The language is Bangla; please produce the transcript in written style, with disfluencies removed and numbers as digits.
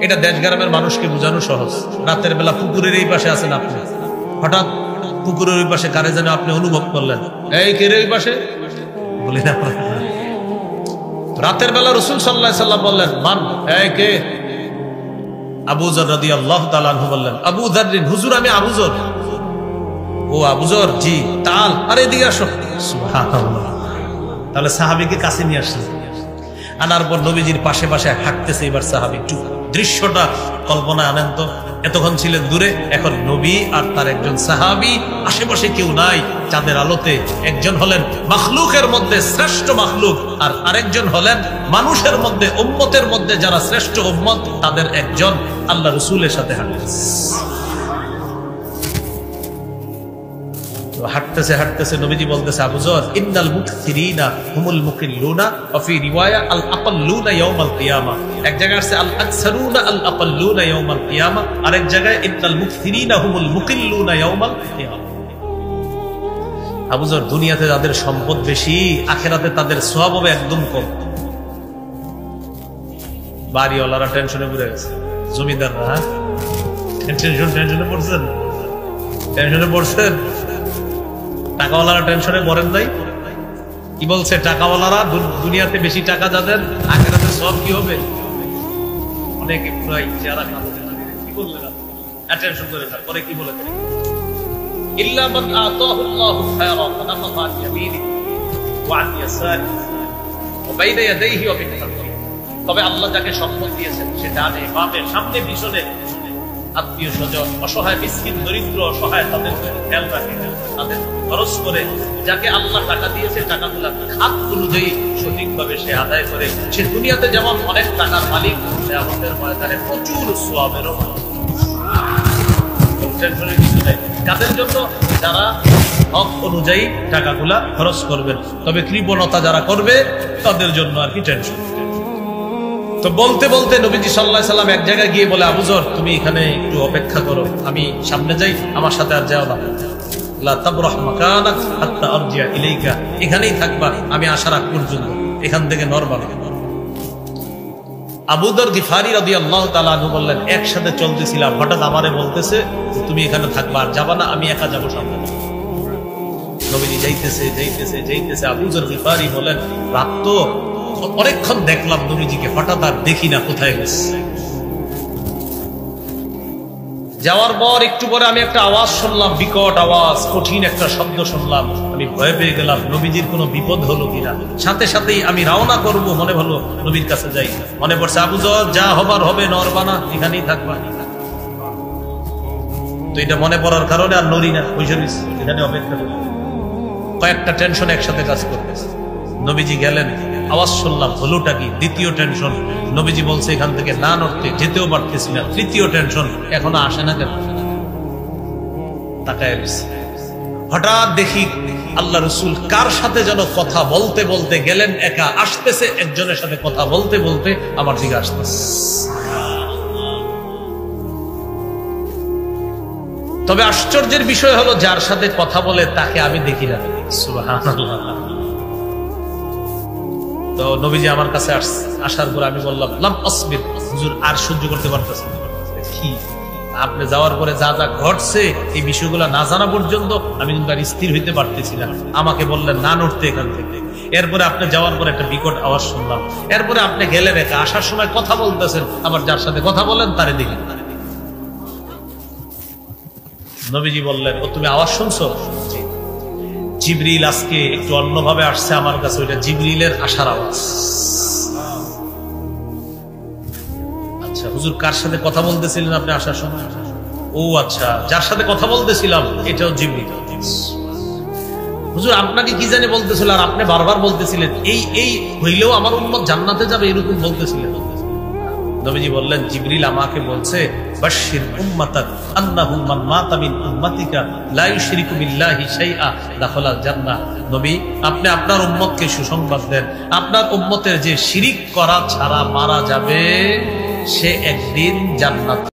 এটা দেশ গ্রামের মানুষকে বোঝানো সহজ। রাতের বেলা পুকুরের এই পাশে আছেন আপনি, হঠাৎ পুকুরের ওই পাশে কারে যেন আপনি অনুভব করলেন, এই কে রে ওই পাশে, বলি না। রাতের বেলা রাসূল সাল্লাল্লাহু আলাইহি সাল্লাম বললেন, মান, এই কে? আবু যর রাদিয়াল্লাহু তাআলা আনহু বললেন, আবু যর, হুজুর আমি আবু যর। ও আবু যর, জি, তাল, আরে এদিকে আসো। সুবহানাল্লাহ। তাহলে সাহাবীকে কাছে নিয়ে আসলেন, আনার পর নবীজির পাশে পাশে হাঁটতেছে। এবার সাহাবী একটু দৃশ্যটা কল্পনা আনেন তো, এতক্ষণ ছিলেন দূরে, এখন নবী আর তার একজন সাহাবী, আশেপাশে কেউ নাই, চাঁদের আলোতে। একজন হলেন মাখলুকের মধ্যে শ্রেষ্ঠ মাখলুক, আর আরেকজন হলেন মানুষের মধ্যে, উম্মতের মধ্যে যারা শ্রেষ্ঠ উম্মত তাদের একজন, আল্লাহ রাসূলের সাথে হাঁটতেছে। হাঁটতেছে হাঁটতেছে নবীজি বলতেছে, আবু যর, ইন্নাল মুকসিরিনা হুমুল মুকিল্লুনা ওয়া ফি রিওয়ায়া আল আকাল্লুনা ইয়াউমাল কিয়ামা। এক জায়গায় আছে আল আকসারুনা আল আকাল্লুনা ইয়াউমাল কিয়ামা, আরেক জায়গায় ইন্নাল মুকসিরিনা হুমুল মুকিল্লুনা ইয়াউমাল কিয়ামা। আবু যর, দুনিয়াতে যাদের সম্পদ বেশি, আখিরাতে তাদের সওয়াব হবে একদম কম। বাড়িওয়ালারা টেনশনে পড়ে গেছে, জমিদাররা টেনশনে পড়ছেন, টেনশনে পড়ছেন। টাকাওয়ালারা টেনশনে পড়েন নাই। কি বলছে? টাকাওয়ালারা দুনিয়াতে বেশি টাকা যাদের, আখিরাতে সব কি হবে? অনেকে পুরাই যারা কি বললেন, টেনশন করে না। পরে কি বলে? ইল্লা মান আতাহুল্লাহু খায়রান ফানাফা আন ইয়ামিনিহি ওয়া আন ইয়াসারিহি ওয়া বাইনা ইয়াদাইহি ওয়া মিন খালফিহি। তবে আল্লাহ যাকে সম্পদ দিয়েছেন, সে ডানে বামে সামনে পিছনে, আত্মীয় স্বজন, অসহায় মিসকিন দরিদ্র অসহায়, তাদের খেয়াল রাখে, তাদের খরচ করে। যাকে আল্লাহ টাকা দিয়েছে, টাকাগুলা খাত অনুযায়ী সঠিকভাবে সে আদায় করে, সে দুনিয়াতে যেমন অনেক টাকার মালিক, আমাদের ময়দানে প্রচুর সওয়াবেরও মালিক। কাদের জন্য? যারা হক অনুযায়ী টাকাগুলা খরচ করবেন। তবে কৃপণতা যারা করবে তাদের জন্য আর কি টেনশন। তো বলতে বলতে নবীজি সাল্লাল্লাহু আলাইহি সাল্লাম এক জায়গায় গিয়ে বলে, আবু যর, তুমি এখানে একটু অপেক্ষা করো, আমি সামনে যাই, আমার সাথে আর যাও না। লা তাবরাহ মাকানাক হাত্তা আরজিয়া ইলাইকা, এখানেই থাকবা আমি আসার আগ পর্যন্ত, এখান থেকে নড়বা না। আবু যর গিফারি রাদিয়াল্লাহু তাআলা আনহু বললেন, একসাথে চলতেছিলাম, হঠাৎ আমারে বলতেছে তুমি এখানে থাকবা, আর যাবা না, আমি একা যাবো সামনে। নবীজি যাইতেছে যাইতেছে যাইতেছে। আবু যর গিফারি বলেন, রাত তো অনেকক্ষণ দেখলাম নবীজিকে, হঠাৎ আর দেখি না, কোথায় গেছে। যাওয়ার পর একটু পরে আমি একটা আওয়াজ শুনলাম, বিকট আওয়াজ, কঠিন একটা শব্দ শুনলাম। আমি ভয় পেয়ে গেলাম, নবীজির কোনো বিপদ হলো কিনা। সাথে সাথেই আমি রওনা করব, মনে হলো নবীর কাছে যাই। মনে পড়ছে, আবু যর, যা হবার হবে, নড়বা না, এখানেই থাকবা। তো এটা মনে পড়ার কারণে আর নড়ি না, এখানে অপেক্ষা করি। কয়েকটা টেনশন একসাথে কাজ করতেছে। নবীজি গেলেন, আওয়াজ শুনলাম, হলোটা কি? দ্বিতীয় টেনশন, নবীজি বলছে এখান থেকে না নড়তে, যেতেও পারতেছি না। তৃতীয় টেনশন, এখনো আসে না কেন? তাকায় গেছে। হঠাৎ দেখি আল্লাহ রাসূল কার সাথে যেন কথা বলতে বলতে গেলেন, একা আসতেছে, একজনের সাথে কথা বলতে বলতে আমার দিকে আসতেছে। তবে আশ্চর্যের বিষয় হলো, যার সাথে কথা বলে তাকে আমি দেখি না। সুবহানাল্লাহ। তো নবীজি আমার কাছে আসার পর আমি বললাম, লাম আসবির, হুজুর আর সহ্য করতে পারতেছি না। কি? আপনি যাওয়ার পরে যা যা ঘটছে, এই বিষয়গুলো না জানা পর্যন্ত আমি কিন্তু আর স্থির হইতে পারতেছি না। আমাকে বললেন না নড়তে এখান থেকে। এরপরে আপনি যাওয়ার পরে একটা বিকট আওয়াজ শুনলাম। এরপরে আপনি গেলেন একা, আসার সময় কথা বলতেছেন, আবার যার সাথে কথা বলেন তারে দেখি। নবীজি বললেন, ও তুমি আওয়াজ শুনছো? জিবরিল আজকে একটু অন্যভাবে আসছে আমার কাছে, ওইটা জিবরিলের আসার আওয়াজ। আচ্ছা হুজুর, কার সাথে কথা বলতেছিলেন আপনি আসার সময়? ও আচ্ছা, যার সাথে কথা বলতেছিলাম এটাও জিবরিল। হুজুর আপনাকে কি জানি বলতেছিল, আর আপনি বারবার বলতেছিলেন এই এই হইলেও আমার উম্মত জান্নাতে যাবে, এরকম বলতেছিলেন। নবীজি বললেন, জিবরিল আমাকে বলছে, বাশশির উম্মাতাক আন্নাহু মান মাতা মিন উম্মাতিকা লা ইউশরিকু বিল্লাহি শাইআ দাখালাল জান্নাহ। নবী, আপনি আপনার উম্মতকে সুসংবাদ দেন, আপনার উম্মতের যে শিরিক করা ছাড়া মারা যাবে, সে একদিন জান্নাত